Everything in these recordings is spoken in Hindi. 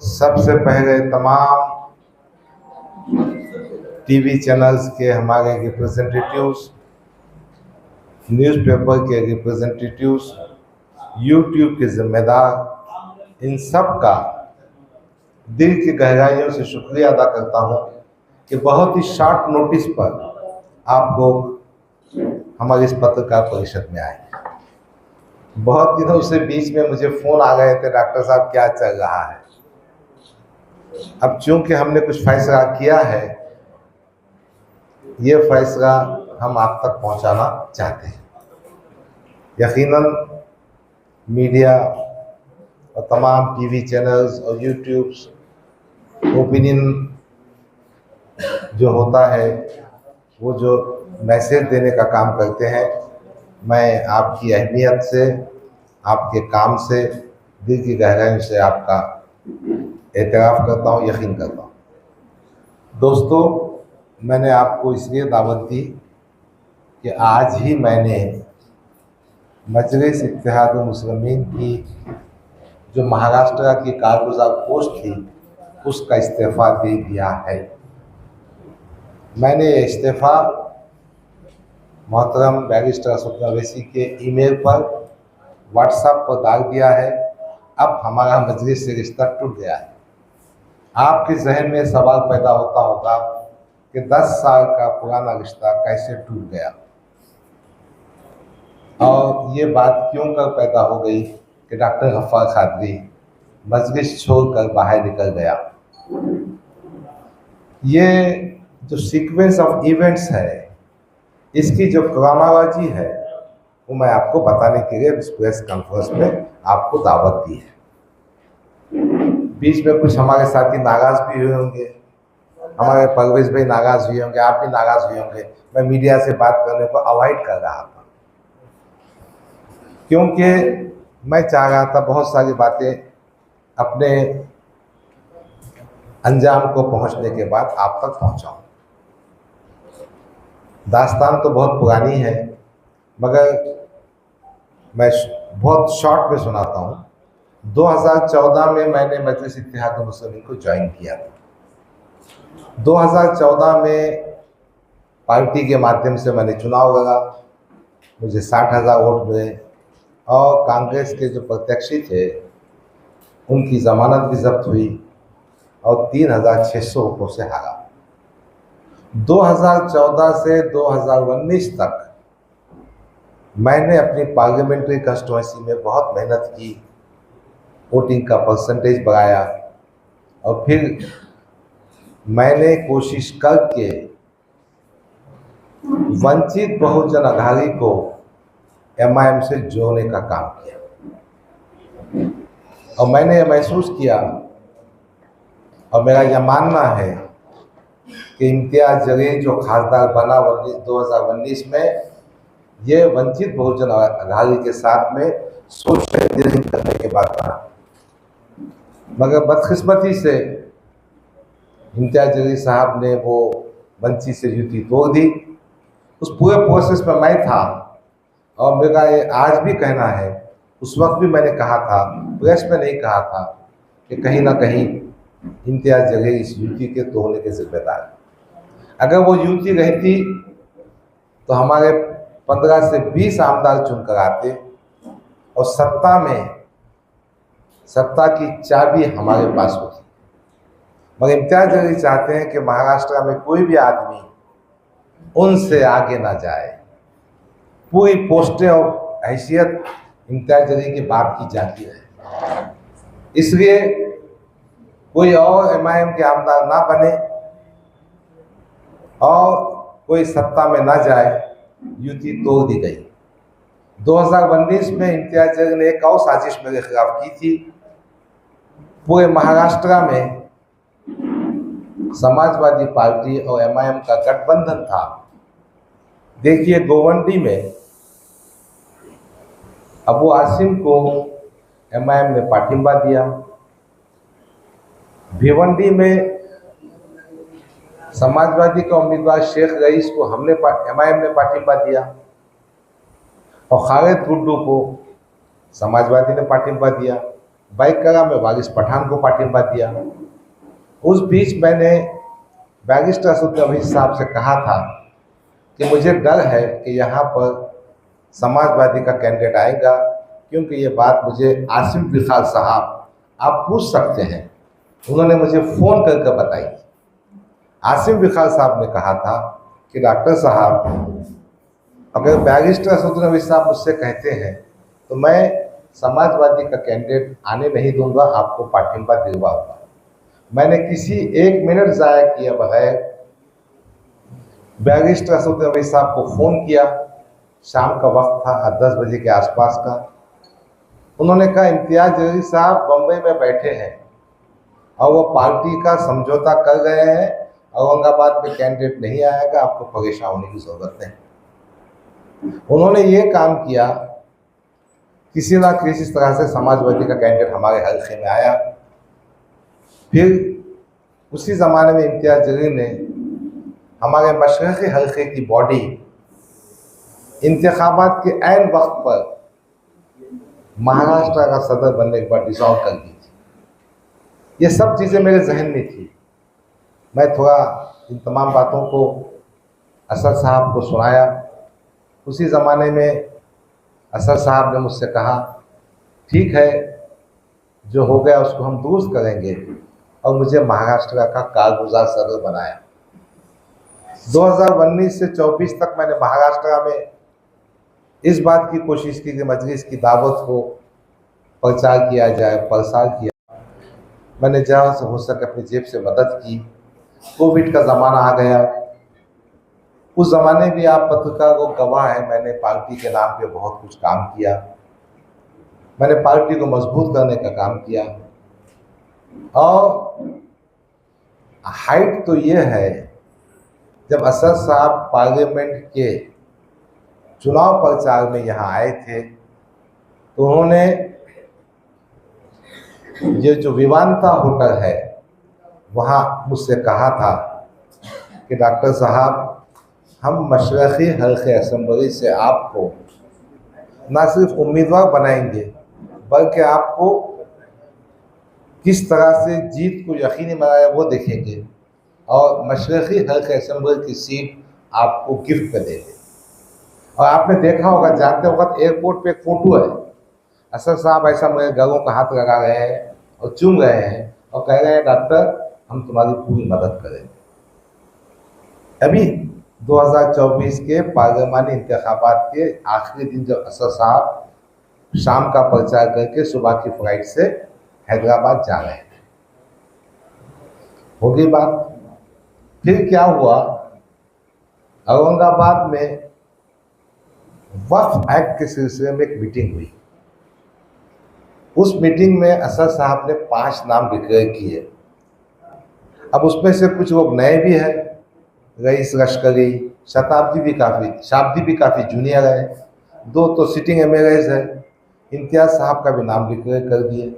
सबसे पहले तमाम टीवी चैनल्स के हमारे रिप्रेजेंटेटिव्स, न्यूज़पेपर के रिप्रेजेंटेटिव्स, यूट्यूब के जिम्मेदार, इन सब का दिल की गहराइयों से शुक्रिया अदा करता हूँ कि बहुत ही शॉर्ट नोटिस पर आप लोग हमारे इस पत्रकार परिषद में आए। बहुत दिनों से बीच में मुझे फ़ोन आ गए थे, डॉक्टर साहब क्या चल रहा है। अब चूंकि हमने कुछ फैसला किया है, ये फैसला हम आप तक पहुंचाना चाहते हैं। यकीनन मीडिया और तमाम टीवी चैनल्स और यूट्यूब्स ओपिनियन जो होता है, वो जो मैसेज देने का काम करते हैं, मैं आपकी अहमियत से, आपके काम से, दिल की गहराइयों से आपका एतराफ़ करता हूँ, यकीन करता हूँ। दोस्तों, मैंने आपको इसलिए दावत दी कि आज ही मैंने मजलिस इत्तेहादुल मुस्लिमीन की जो महाराष्ट्र की कारगुजार पोस्ट थी, उसका इस्तीफ़ा दे दिया है। मैंने इस्तीफ़ा मोहतरम बैरिस्टर असद अवैसी के ईमेल पर, व्हाट्सएप पर डाल दिया है। अब हमारा मजलिस से रिश्ता टूट गया है। आपके जहन में सवाल पैदा होता होगा कि 10 साल का पुराना रिश्ता कैसे टूट गया, और ये बात क्यों कर पैदा हो गई कि डॉक्टर गफ्फार कादरी मजलिस छोड़कर बाहर निकल गया। ये जो सीक्वेंस ऑफ इवेंट्स है, इसकी जो क्रोनोलॉजी है, वो मैं आपको बताने के लिए इस प्रेस कॉन्फ्रेंस में आपको दावत दी है। बीच में कुछ हमारे साथी नाराज़ भी हुए होंगे, हमारे परवेज भाई नाराज़ हुए होंगे, आप भी नाराज़ हुए होंगे। मैं मीडिया से बात करने को अवॉइड कर रहा था, क्योंकि मैं चाह रहा था बहुत सारी बातें अपने अंजाम को पहुंचने के बाद आप तक पहुंचाऊं। दास्तान तो बहुत पुरानी है, मगर मैं बहुत शॉर्ट में सुनाता हूं। 2014 में मैंने मजलिस इत्तेहादुल मुस्लिमीन को ज्वाइन किया था। 2014 में पार्टी के माध्यम से मैंने चुनाव लड़ा, मुझे 60,000 वोट मिले, और कांग्रेस के जो प्रत्याशी थे उनकी ज़मानत भी जब्त हुई और 3,600 वोटों से हारा। 2014 से 2019 तक मैंने अपनी पार्लियामेंट्री कंस्टिट्यूएंसी में बहुत मेहनत की, वोटिंग का परसेंटेज बढ़ाया, और फिर मैंने कोशिश करके वंचित बहुजन अघाड़ी को MIM से जोड़ने का काम किया। और मैंने महसूस किया, और मेरा यह मानना है कि इम्तियाज़ जलील जो खासदार बना 2019 में, ये वंचित बहुजन अघाड़ी के साथ में सोशल डीलिंग करने के बाद बना। मगर बदकिस्मती से इम्तियाज़ जलील साहब ने वो वंचित से युति तोड़ दी। उस पूरे प्रोसेस में मैं था, और मेरा ये आज भी कहना है, उस वक्त भी मैंने कहा था, प्रेस में नहीं कहा था, कि कहीं ना कहीं इम्तियाज़ जलील इस युति के तोड़ने के जिम्मेदार है। अगर वो युति रहती तो हमारे 15 से 20 आमदार चुनकर आते, और सत्ता की चाबी हमारे पास होती। मगर इम्तियाज़ जलील चाहते हैं कि महाराष्ट्र में कोई भी आदमी उनसे आगे ना जाए। पूरी पोस्टें और हैसियत इम्तियाज़ जलील के बाप की जाती है, इसलिए कोई और MIM के आमदार ना बने और कोई सत्ता में ना जाए, युति तोड़ दी गई। 2019 में इम्तियाज़ जलील ने एक और साजिश मेरे खिलाफ की थी। पूरे महाराष्ट्र में समाजवादी पार्टी और MIM का गठबंधन था। देखिए, गोवंडी में अबू आसिम को MIM ने पाठिंबा दिया, भिवंडी में समाजवादी का उम्मीदवार शेख रईस को MIM ने पाठिंबा दिया, और खालिद गुड्डू को समाजवादी ने पाठिंबा दिया। बाइक करा, मैं वारिस पठान को पाठिंबा दिया। उस बीच मैंने बैरिस्टर असदुद्दीन ओवैसी साहब से कहा था कि मुझे डर है कि यहाँ पर समाजवादी का कैंडिडेट आएगा, क्योंकि ये बात मुझे आसिम विखाल साहब आप पूछ सकते हैं, उन्होंने मुझे फ़ोन करके बताई। आसिम विखाल साहब ने कहा था कि डॉक्टर साहब, अगर बैरिस्टर असदुद्दीन ओवैसी साहब मुझसे कहते हैं तो मैं समाजवादी का कैंडिडेट आने नहीं दूंगा, आपको पाठिंबा दिलवाऊंगा। मैंने किसी एक मिनट ज़ाया किए बगैर बैरिस्टर असदुद्दीन ओवैसी साहब को फ़ोन किया। शाम का वक्त था, 10 बजे के आसपास का। उन्होंने कहा, इम्तियाज़ जलील साहब बम्बई में बैठे हैं और वो पार्टी का समझौता कर गए हैं, औरंगाबाद में कैंडिडेट नहीं आएगा, आपको परेशान होने की ज़रूरत नहीं। उन्होंने ये काम किया, किसी ना किसी तरह से समाजवादी का कैंडिडेट हमारे हल्के में आया। फिर उसी ज़माने में इम्तियाज़ जलील ने हमारे मशरक़ी हल्के की बॉडी इंतखाबात के ऐन वक्त पर महाराष्ट्र का सदर बनने के बाद डिसॉल्व कर दी थी। ये सब चीज़ें मेरे जहन में थी। मैं थोड़ा इन तमाम बातों को असद साहब को सुनाया। उसी ज़माने में असद साहब ने मुझसे कहा, ठीक है, जो हो गया उसको हम दुरुस्त करेंगे, और मुझे महाराष्ट्र का कारगुजार सदर बनाया। 2019 से 24 तक मैंने महाराष्ट्र में इस बात की कोशिश की कि मजलिस की दावत को प्रचार किया जाए, प्रसार किया। मैंने जहाँ से हो सके अपनी जेब से मदद की। कोविड का ज़माना आ गया, उस ज़माने भी आप पत्रकार को गवाह है, मैंने पार्टी के नाम पे बहुत कुछ काम किया। मैंने पार्टी को मजबूत करने का काम किया। और हाइट तो ये है, जब असद साहब पार्लियामेंट के चुनाव प्रचार में यहाँ आए थे तो उन्होंने ये जो विवांता होटल है वहाँ मुझसे कहा था कि डॉक्टर साहब, हम मशरक़ी हल्के असेंबली से आपको ना सिर्फ उम्मीदवार बनाएंगे बल्कि आपको किस तरह से जीत को यकीनी बनाया वो देखेंगे, और मशरक़ी हल्के असेंबली की सीट आपको गिफ्ट में देंगे। और आपने देखा होगा, जाते वक्त एयरपोर्ट पे एक फ़ोटो है, असद साहब ऐसा मेरे गलों का हाथ लगा रहे हैं और चूम रहे हैं और कह रहे हैं, डॉक्टर हम तुम्हारी पूरी मदद करेंगे। अभी 2024 के पार्लियामानी इंतखाबात के आखिरी दिन जब असद साहब शाम का प्रचार करके सुबह की फ्लाइट से हैदराबाद जा रहे थे, होगी बात। फिर क्या हुआ, औरंगाबाद में वक्फ एक्ट के सिलसिले में एक मीटिंग हुई। उस मीटिंग में असद साहब ने 5 नाम डिक्लेयर किए। अब उसमें से कुछ लोग नए भी हैं, रईस लश्करी, शताब्दी भी काफ़ी जूनियर है, 2 तो सिटिंग एमएलएज है। इम्तियाज़ साहब का भी नाम डिक्लेयर कर दिए।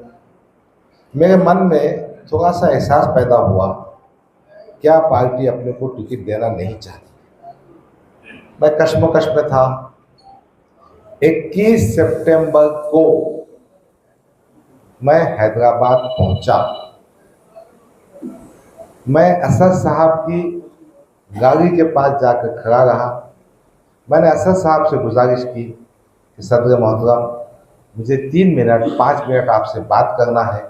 मेरे मन में थोड़ा सा एहसास पैदा हुआ, क्या पार्टी अपने को टिकट देना नहीं चाहती। मैं कश्मकश में था। 21 सितंबर को मैं हैदराबाद पहुंचा। मैं असद साहब की गाड़ी के पास जाकर खड़ा रहा। मैंने असद साहब से गुजारिश की कि सदर मोहतरम, मुझे 3 मिनट 5 मिनट आपसे बात करना है।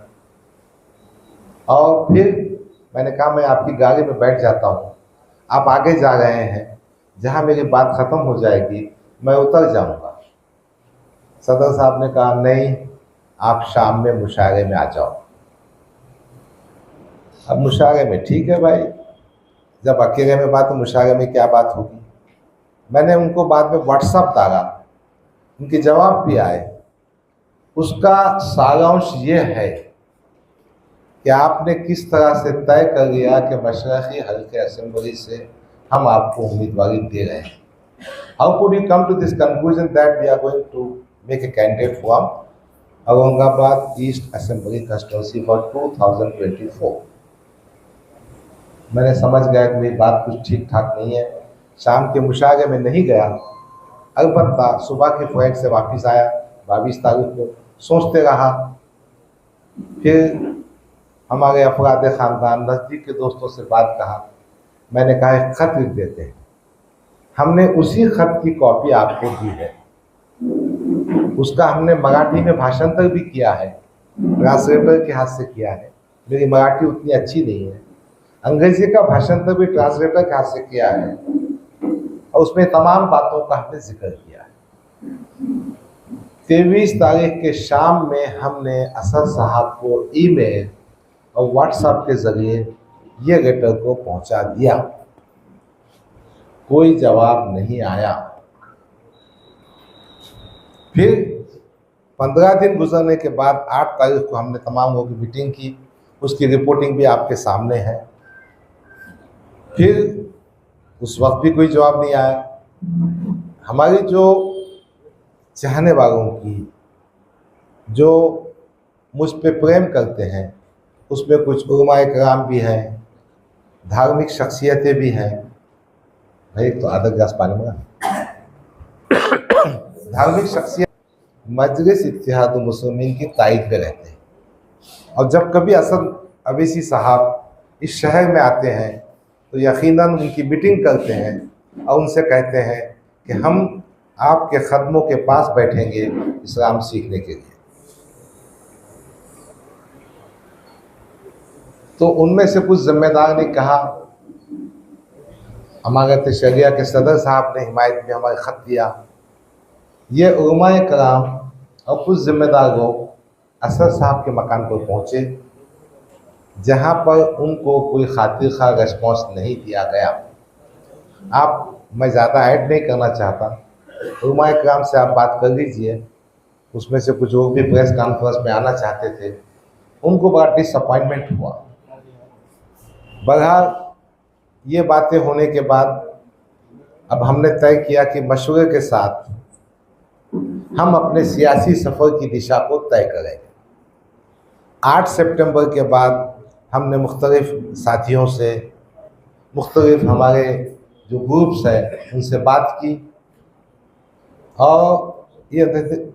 और फिर मैंने कहा, मैं आपकी गाड़ी में बैठ जाता हूँ, आप आगे जा रहे हैं, जहाँ मेरी बात ख़त्म हो जाएगी मैं उतर जाऊँगा। सदर साहब ने कहा, नहीं, आप शाम में मुशायरे में आ जाओ। अब मुशायरे में ठीक है भाई, जब अकेले में बात तो मुशायरे में क्या बात होगी। मैंने उनको बाद में व्हाट्सएप डाला, उनके जवाब भी आए। उसका सारांश ये है कि आपने किस तरह से तय कर लिया कि मशरक़ी हल्के असेंबली से हम आपको उम्मीदवारी दे रहे हैं। How could you come to this conclusion that we are going to make a candidate from Aurangabad east assembly constituency for 2024। मैंने समझ गया कि मेरी बात कुछ ठीक ठाक नहीं है। शाम के मुशायरे में नहीं गया, अलबत्ता सुबह की फ्लाइट से वापस आया 22 तारीख को। सोचते रहा फिर हमारे अफराद ख़ानदान नज़दीक के दोस्तों से बात कहा, मैंने कहा एक ख़त लिख देते हैं। हमने उसी ख़त की कॉपी आपको दी है, उसका हमने मराठी में भाषांतर भी किया है, ट्रांसलेटर के हाथ से किया है। मेरी मराठी उतनी अच्छी नहीं है, अंग्रेजी का भाषांतर भी ट्रांसलेटर के हाथ से किया है और उसमें तमाम बातों का हमने जिक्र किया है। 23 तारीख के शाम में हमने असद साहब को ईमेल और व्हाट्सएप के ज़रिए ये लेटर को पहुंचा दिया, कोई जवाब नहीं आया। फिर 15 दिन गुजरने के बाद 8 तारीख को हमने तमाम लोगों की मीटिंग की, उसकी रिपोर्टिंग भी आपके सामने है। फिर उस वक्त भी कोई जवाब नहीं आया। हमारी जो चाहने वालों की, जो मुझ पे प्रेम करते हैं, उसमें कुछ उलमाए कराम भी हैं, धार्मिक शख्सियतें भी हैं। भाई तो आधा गिलास पानी में धार्मिक शख्सियत मजलिस इत्तेहाद मुस्लिमीन की तायद में रहते हैं, और जब कभी असद अवैसी साहब इस शहर में आते हैं तो यकीनन उनकी मीटिंग करते हैं और उनसे कहते हैं कि हम आपके ख़दमों के पास बैठेंगे इस्लाम सीखने के लिए। तो उनमें से कुछ ज़िम्मेदार ने कहा, हमारे शरिया के सदर साहब ने हिमायत में हमारे ख़त दिया। ये उलमाए कराम और कुछ ज़िम्मेदार लोग असद साहब के मकान पर पहुँचे, जहाँ पर उनको कोई खातिर खा रेस्पॉन्स नहीं दिया गया। मैं ज़्यादा ऐड नहीं करना चाहता, उलमाए कराम से आप बात कर लीजिए। उसमें से कुछ लोग भी प्रेस कॉन्फ्रेंस में आना चाहते थे, उनको बड़ा डिसअपॉइंटमेंट हुआ। बहरहाल ये बातें होने के बाद अब हमने तय किया कि मशवरे के साथ हम अपने सियासी सफ़र की दिशा को तय करेंगे। 8 सितंबर के बाद हमने मुख्तलिफ साथियों से, मुख्तलिफ हमारे जो ग्रुप्स हैं उनसे बात की, और ये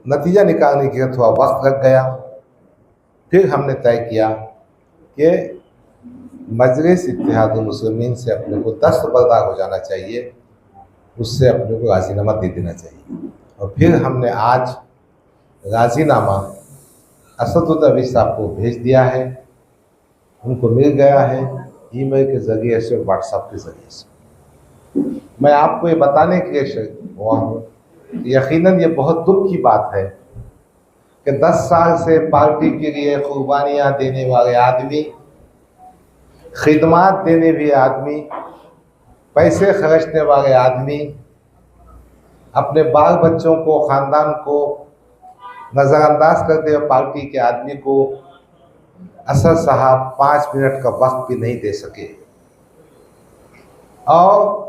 नतीजा निकालने के लिए थोड़ा वक्त लग गया। फिर हमने तय किया कि मजलिस इत्तेहाद मुस्लिमीन से अपने को दस्तबरदार हो जाना चाहिए, उससे अपने को राज़ीनामा दे देना चाहिए। और फिर हमने आज राज़ीनामा असद अवैसी साहब को भेज दिया है, उनको मिल गया है ईमेल के ज़रिए से, व्हाट्सएप के ज़रिए से। मैं आपको ये बताने के लिए हुआ हूँ, यकीनन ये बहुत दुख की बात है कि 10 साल से पार्टी के लिए कुर्बानियाँ देने वाले आदमी, खिदमात देने भी आदमी, पैसे खर्चने वाले आदमी, अपने बाल बच्चों को, ख़ानदान को नज़रअंदाज करते हुए पार्टी के आदमी को असद साहब 5 मिनट का वक्त भी नहीं दे सके। और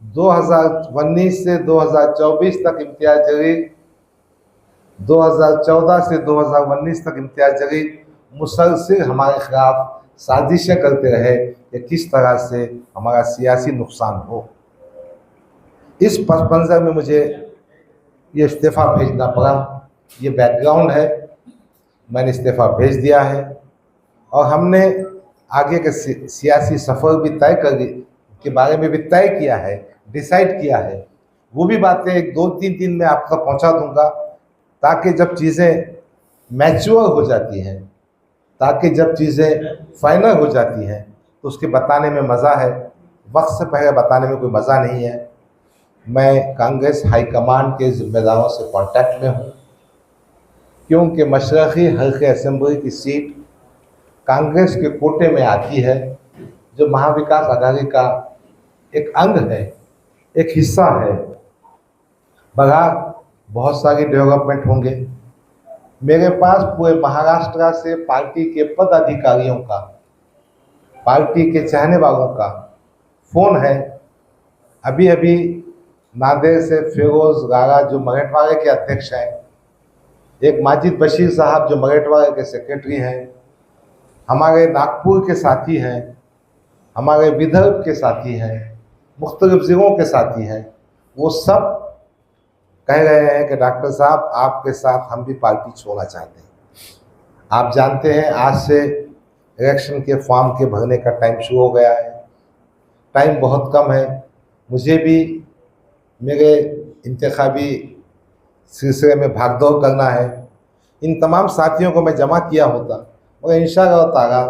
2019 से 2024 तक इम्तियाज़ जलील, 2014 से 2019 तक इम्तियाज़ जलील मुसलसल हमारे ख़िलाफ़ साजिशें करते रहे कि किस तरह से हमारा सियासी नुकसान हो। इस पस मंज़र में मुझे ये इस्तीफ़ा भेजना पड़ा। ये बैकग्राउंड है, मैंने इस्तीफ़ा भेज दिया है और हमने आगे के सियासी सफ़र भी तय कर के बारे में भी तय किया है, डिसाइड किया है। वो भी बातें 2-3 दिन में आप तक पहुँचा दूँगा, ताकि जब चीज़ें मैच्योर हो जाती हैं, ताकि जब चीज़ें फाइनल हो जाती हैं तो उसके बताने में मज़ा है। वक्त से पहले बताने में कोई मज़ा नहीं है। मैं कांग्रेस हाईकमान के ज़िम्मेदारों से कांटेक्ट में हूँ, क्योंकि मशरक़ी हल्के असेंबली की सीट कांग्रेस के कोटे में आती है, जो महाविकास आघाड़ी का एक अंग है, एक हिस्सा है। बघार बहुत सारी डेवलपमेंट होंगे। मेरे पास पूरे महाराष्ट्र से पार्टी के पदाधिकारियों का, पार्टी के चाहने वालों का फ़ोन है। अभी अभी नांदेड़ से फिरोज़ गागा जो मराठवाड़े के अध्यक्ष हैं, एक माजिद बशीर साहब जो मराठवाड़े के सेक्रेटरी हैं, हमारे नागपुर के साथी हैं, हमारे विदर्भ के साथी हैं, मुख्तलिफ ज़िलों के साथी हैं, वो सब कह रहे हैं कि डॉक्टर साहब आपके साथ हम भी पार्टी छोड़ना चाहते हैं। आप जानते हैं आज से इलेक्शन के फॉर्म के भरने का टाइम शुरू हो गया है। टाइम बहुत कम है। मुझे भी मेरे इंतखाबी सिलसिले में भागदौड़ करना है। इन तमाम साथियों को मैं जमा किया होता, मगर इंशाअल्लाह ताला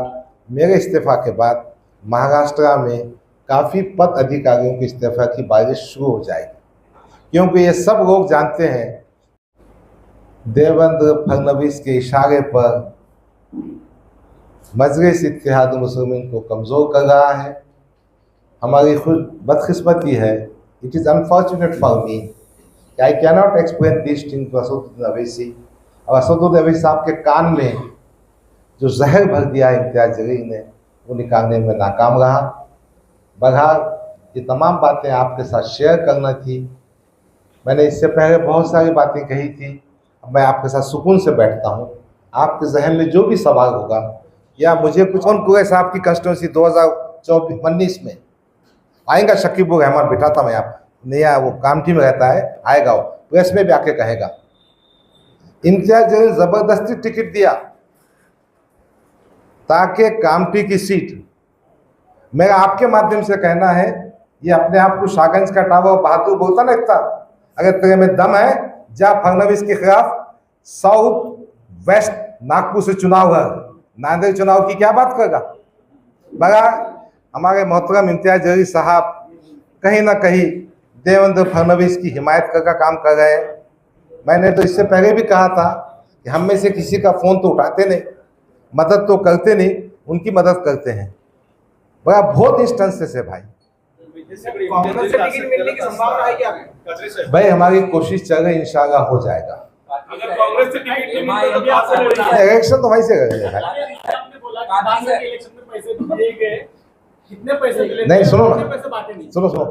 मेरे इस्तीफ़ा के बाद महाराष्ट्र में काफ़ी पद अधिकारियों के इस्तीफ़ा की बारिश शुरू हो जाएगी, क्योंकि ये सब लोग जानते हैं देवेंद्र फडणवीस के इशारे पर मजलिस इत्तेहाद मुस्लिमीन को कमज़ोर कर रहा है। हमारी बदकिस्मती है, it is unfortunate for me, I can not explain this thing to Asaduddin Owaisi. और असदुद्दीन अवैसी साहब के कान में जो जहर भर दिया है इम्तियाज़ जलील ने, वो निकालने में नाकाम रहा। बहरहाल ये तमाम बातें आपके साथ शेयर करना थी। मैंने इससे पहले बहुत सारी बातें कही थी। अब मैं आपके साथ सुकून से बैठता हूँ। आपके जहन में जो भी सवाल होगा, या मुझे कुछ कौन कुरैश साहब की कंस्टिट्यूंसी 2019 में आएगा, शकीबुर रहमान बिठाता मैं आप नया, वो कामठी में रहता है, आएगा वो प्रेस में भी आके कहेगा। इम्तियाज़ जलील ज़बरदस्ती टिकट दिया ताकि कामठी की सीट, मेरा आपके माध्यम से कहना है, ये अपने आप को शाहगंज का टावा बहादुर बोलता ना इतना, अगर तेरे में दम है जा फडणवीस के खिलाफ साउथ वेस्ट नागपुर से चुनाव है, नांदेड़ चुनाव की क्या बात करेगा। बड़ा हमारे मोहतरम इम्तियाज़ जलील साहब कहीं ना कहीं देवेंद्र फडणवीस की हिमायत का काम कर रहे हैं। मैंने तो इससे पहले भी कहा था कि हम में से किसी का फ़ोन तो उठाते नहीं, मदद तो करते नहीं, उनकी मदद करते हैं। बड़ा बहुत इंस्टेंसेस है भाई। भाई हमारी कोशिश चल रही, इंशाल्लाह हो जाएगा। अगर कांग्रेस से टिकट इलेक्शन तो वहीं से करेंगे भाई। कितने पैसे मिले? नहीं सुनो ना, सुनो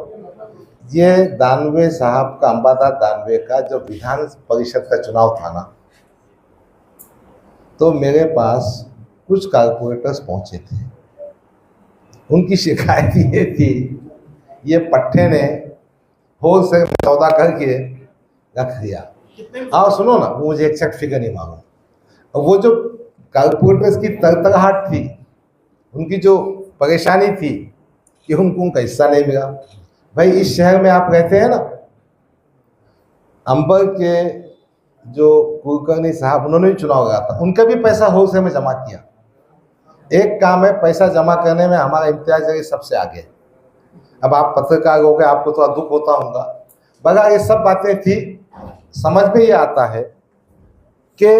ये दानवे साहब का, अंबादास दानवे का जब विधान परिषद का चुनाव था ना, तो मेरे पास कुछ कारपोरेटर्स पहुंचे थे। उनकी शिकायत ये थी, ये पट्टे ने होलसेल में सौदा करके रख दिया। हाँ सुनो ना, मुझे एक्जैक्ट फिगर नहीं मालूम। और वो जो कारपोरेटर्स की तरतराहट थी, उनकी जो परेशानी थी कि उनको उनका हिस्सा नहीं मिला। भाई इस शहर में आप रहते हैं ना, अंबर के जो कुलकर्णी साहब, उन्होंने भी चुनाव लगा था, उनका भी पैसा होलसेल में जमा किया। एक काम है, पैसा जमा करने में हमारा इम्तियाज़ जलील सबसे आगे। अब आप पत्रकार हो गए, आपको थोड़ा दुख होता होगा। बगा ये सब बातें थी, समझ में ये आता है कि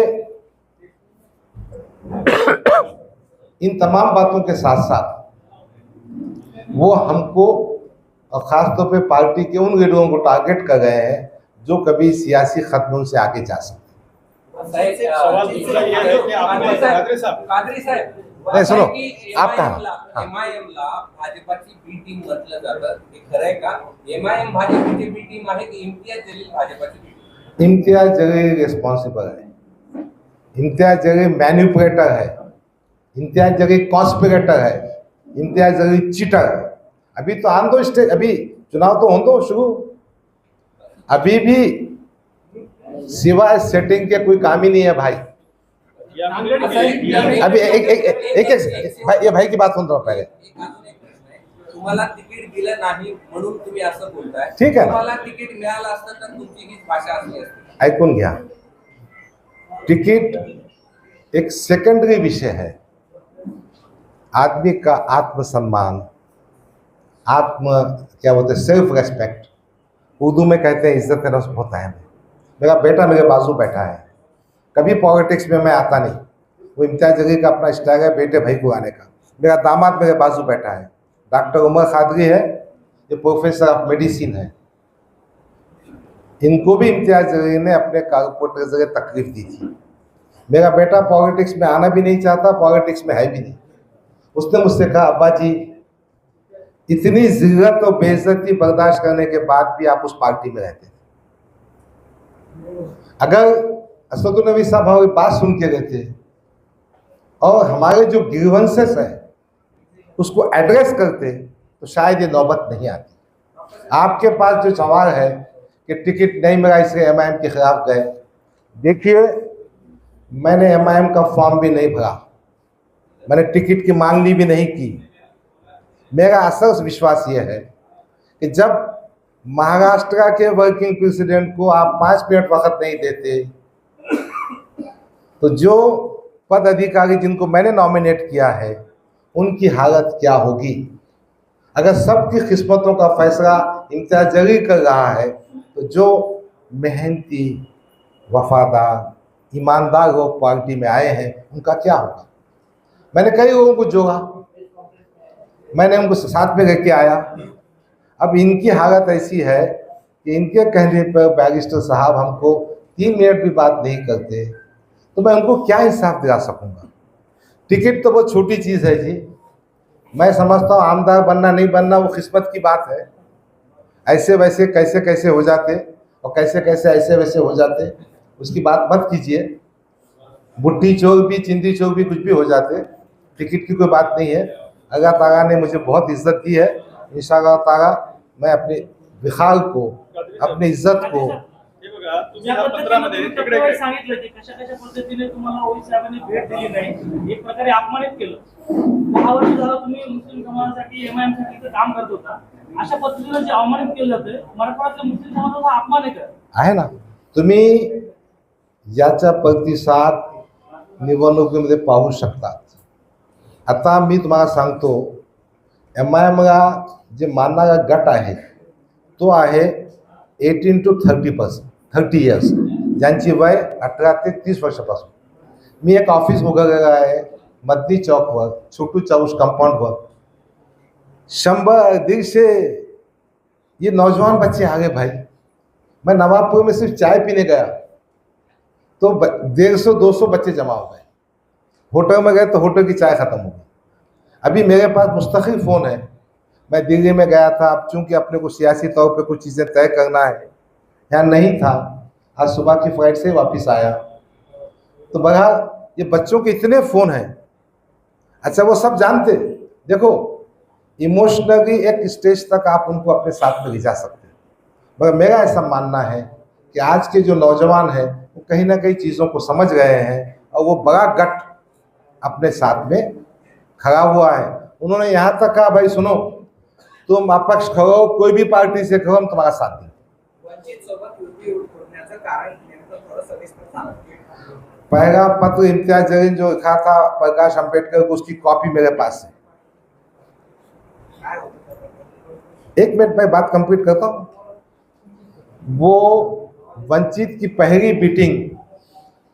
इन तमाम बातों के साथ साथ वो हमको, और ख़ास तौर पे पार्टी के उन लीडरों को टारगेट कर रहे हैं जो कभी सियासी खत्म से आगे जा सकते। नहीं सुनो, आप कहा भाजपाची बी टीम म्हटलं जातं, हे खरं आहे का? एमआयएम भाजपाची बी टीम आहे की इम्तियाज जलील भाजपाची B team? Imtiaz Jaleel responsible है, इम्तियाज जलील मैन्युपुलेटर है, इम्तियाज जलील कॉन्स्पिरेटर है, इम्तियाज जलील चीटर है। अभी तो आन दो स्टेज, अभी चुनाव तो हो दो शुरू, अभी भी सिवाय सेटिंग के कोई काम ही नहीं है भाई। अभी एक भाई, ये भाई की बात सुन रहा हूँ पहले। तुम्हाला तिकीट दिलं नाही म्हणून तुम्ही असं बोलताय, ठीक आहे ना? तुम्हाला तिकीट मिळालं असतं तर तुमची हीच भाषा असली असती। ऐकून घ्या, टिकट एक सेकंडरी विषय है। आदमी का आत्मसम्मान, क्या बोलते हैं, सेल्फ रेस्पेक्ट, उर्दू में कहते हैं इज्जत नफ्स होता है। मेरा बेटा मेरे बाजू बैठा है, कभी पॉलिटिक्स में मैं आता नहीं। वो इम्तियाज जलील का अपना स्टाइल है बेटे भाई को आने का। मेरा दामाद मेरे बाजू बैठा है, डॉक्टर उमर खादरी है, ये प्रोफेसर ऑफ मेडिसिन है। इनको भी इम्तियाज जलील ने अपने कारपोरेटर के जरिए तकलीफ दी थी। मेरा बेटा पॉलिटिक्स में आना भी नहीं चाहता, पॉलिटिक्स में है भी नहीं। उसने मुझसे कहा, अब्बा जी इतनी जिल्लत और बेइज्जती बर्दाश्त करने के बाद भी आप उस पार्टी में रहते थे। अगर असदुद्दीन अवैसी साहब हमारी बात सुन के रहते और हमारे जो ग्रीवेंसेस हैं उसको एड्रेस करते, तो शायद ये नौबत नहीं आती। आपके पास जो सवाल है कि टिकट नहीं मिला इसलिए एमआईएम के खिलाफ गए, देखिए मैंने एमआईएम का फॉर्म भी नहीं भरा, मैंने टिकट की मांगनी भी नहीं की। मेरा असल विश्वास ये है कि जब महाराष्ट्र के वर्किंग प्रेसिडेंट को आप 5 मिनट वक्त नहीं देते, तो जो पद अधिकारी जिनको मैंने नॉमिनेट किया है उनकी हालत क्या होगी। अगर सबकी किस्मतों का फैसला इम्तियाज जलील कर रहा है, तो जो मेहनती, वफादार, ईमानदार लोग पार्टी में आए हैं उनका क्या होगा। मैंने कई लोगों को जोड़ा, मैंने उनको साथ में लेके आया। अब इनकी हालत ऐसी है कि इनके कहने पर बैरिस्टर साहब हमको 3 मिनट भी बात नहीं करते, तो मैं उनको क्या इंसाफ दिला सकूंगा। टिकट तो बहुत छोटी चीज़ है जी। मैं समझता हूँ आमदार बनना नहीं बनना वो किस्मत की बात है। ऐसे वैसे कैसे कैसे हो जाते और कैसे कैसे ऐसे वैसे हो जाते, उसकी बात मत कीजिए। बुट्टी चोर भी, चिंदी चोर भी, कुछ भी हो जाते, टिकट की कोई बात नहीं है। अल्लाह ताला ने मुझे बहुत इज्जत दी है। इंशाअल्लाह ताला मैं अपने विखाल को, अपनी इज्जत को, हे बघा, तुम्ही ह्या पत्रामध्ये तिकडे पत्रावर सांगितलं की कशा कशा पद्धतीने तुम्हाला ओवी साहेबांनी भेट दिली नाही, एक प्रकारे अपमानित केलं। 10 वर्ष झालं तुम्ही मुस्लिम समाजासाठी एमआयएम साठी इथं काम करत होता, अशा पद्धतीने जे अवमानित केलं जातं, मराठवाड्यातल्या मुस्लिम समाजाचा अपमान आहे ना। तुम्ही याचा प्रतिसाद निवडणुकीमध्ये पाहू शकतात। आता मी तुम्हाला सांगतो, एमआयएमला जे मानणारा गट आहे तो आहे 18 to 30 इयर्स, ज्यांची वय 18 ते 30 वर्षापासून। मी एक ऑफिस उघडलेलं आहे मदनी चौकवर, छोटू चौस कंपाउंडवर। 100-150 ये नौजवान बच्चे आ गए भाई। मैं नवाबपुर में सिर्फ चाय पीने गया तो 150-200 बच्चे जमा हो गए। होटल में गए तो होटल की चाय ख़त्म हो गई। अभी मेरे पास मुस्तकिल फ़ोन है। मैं दिल्ली में गया था, अब चूँकि अपने को सियासी तौर पे कुछ चीज़ें तय करना है, यहाँ नहीं था, आज सुबह की फ़्लाइट से वापस आया। तो बहरहाल ये बच्चों के इतने फ़ोन हैं। अच्छा, वो सब जानते, देखो इमोशनली एक स्टेज तक आप उनको अपने साथ में ले जा सकते हैं, मगर मेरा ऐसा मानना है कि आज के जो नौजवान हैं वो कहीं ना कहीं चीज़ों को समझ गए हैं और वो बड़ा गट अपने साथ में खड़ा हुआ है। उन्होंने यहाँ तक कहा, भाई सुनो, तुम अपक्ष खड़ो, कोई भी पार्टी से खड़ो, हम तुम्हारा साथ दें। वंचित सोबत युती फोडण्याचं कारण नेमकं थोडं सविस्तर सांगा। पहला पत्र इम्तियाज जलील जो लिखा था प्रकाश अंबेडकर को, उसकी कॉपी मेरे पास है। काय होतं? 1 मिनट में बात कंप्लीट करता हूँ। वो वंचित की पहली मीटिंग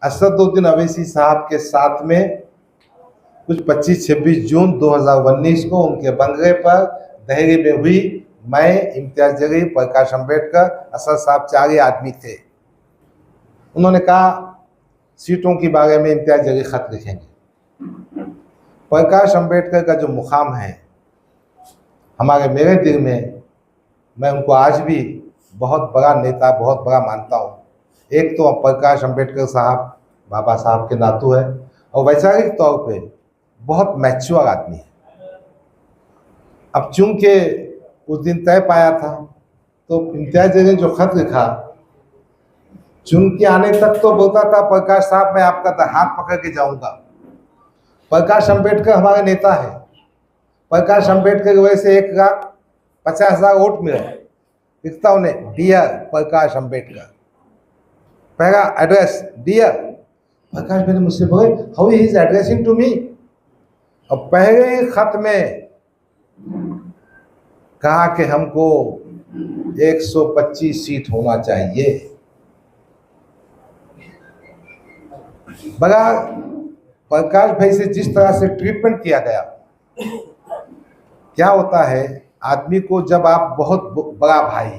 असदुद्दीन अवैसी साहब के साथ में कुछ 25-26 जून 2019 को उनके बंगले पर दिल्ली में हुई। मैं, इम्तियाज जलील, प्रकाश अंबेडकर, असद साहब, 4 ही आदमी थे। उन्होंने कहा सीटों के बारे में इम्तियाज जलील खत लिखेंगे। प्रकाश अंबेडकर का जो मुकाम है मेरे दिल में, मैं उनको आज भी बहुत बड़ा नेता, बहुत बड़ा मानता हूँ। एक तो प्रकाश अंबेडकर साहब बाबा साहब के नातू है और वैचारिक तौर पे बहुत मैच्योर आदमी है। अब चूंकि उस दिन तय पाया था, तो इम्तियाज जलील ने जो खत लिखा, चुन के आने तक तो बोलता था प्रकाश साहब मैं आपका हाथ पकड़ के जाऊंगा। प्रकाश अंबेडकर हमारे नेता है। प्रकाश अंबेडकर की वजह से 1,50,000 वोट मिले। लिखता उन्हें, डियर प्रकाश अंबेडकर। पहला एड्रेस डियर प्रकाश। मैंने मुझसे बोले how he is addressing to me. और पहले ही खत में कहा कि हमको 125 सीट होना चाहिए। बड़ा प्रकाश भाई से जिस तरह से ट्रीटमेंट किया गया, क्या होता है आदमी को, जब आप बहुत बड़ा भाई,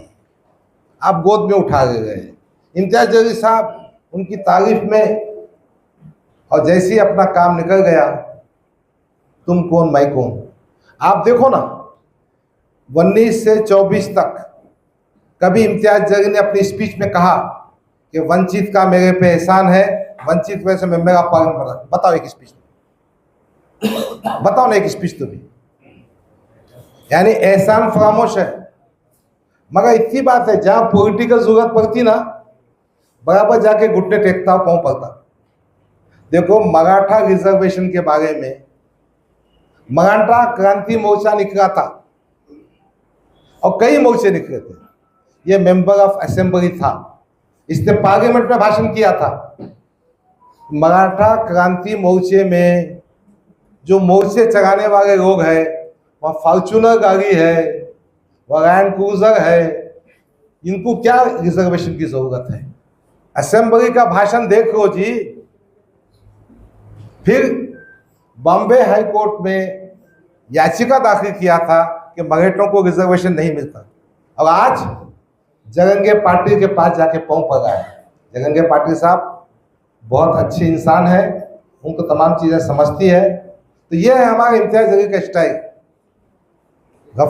आप गोद में उठा ले गए। इम्तियाज जलील साहब उनकी तारीफ में, और जैसे ही अपना काम निकल गया, तुम कौन मैं कौन। आप देखो ना, 19 से 24 तक कभी इम्तियाज जलील ने अपनी स्पीच में कहा कि वंचित का मेरे पे एहसान है, वंचित वैसे में मेरा पालन कर रहा। बताओ एक स्पीच, बताओ ना एक स्पीच तो भी। यानी एहसान फरामोश है। मगर इतनी बात है, जहाँ पॉलिटिकल जरूरत पड़ती ना, बराबर जाके घुटने टेकता, पाँव पड़ता। देखो, मराठा रिजर्वेशन के बारे में मराठा क्रांति मोर्चा निकला था और कई मोर्चे निकले थे। ये मेंबर ऑफ असेंबली था, इसने पार्लियामेंट में भाषण किया था। मराठा क्रांति मोर्चे में जो मोर्चे चलाने वाले लोग हैं, वहाँ फॉर्च्यूनर गाड़ी है, वहाँ लैंड क्रूजर है, इनको क्या रिजर्वेशन की जरूरत है? असेंबली का भाषण देख लो जी। फिर बॉम्बे हाई कोर्ट में याचिका दाखिल किया था कि मराठों को रिजर्वेशन नहीं मिलता, और आज जगंगे पाटिल के पास जाके पाँव पड़ा है। जगंगे पाटिल साहब बहुत अच्छे इंसान है, उनको तमाम चीज़ें समझती है। तो ये है हमारे इम्तियाज जलील का स्टाइल।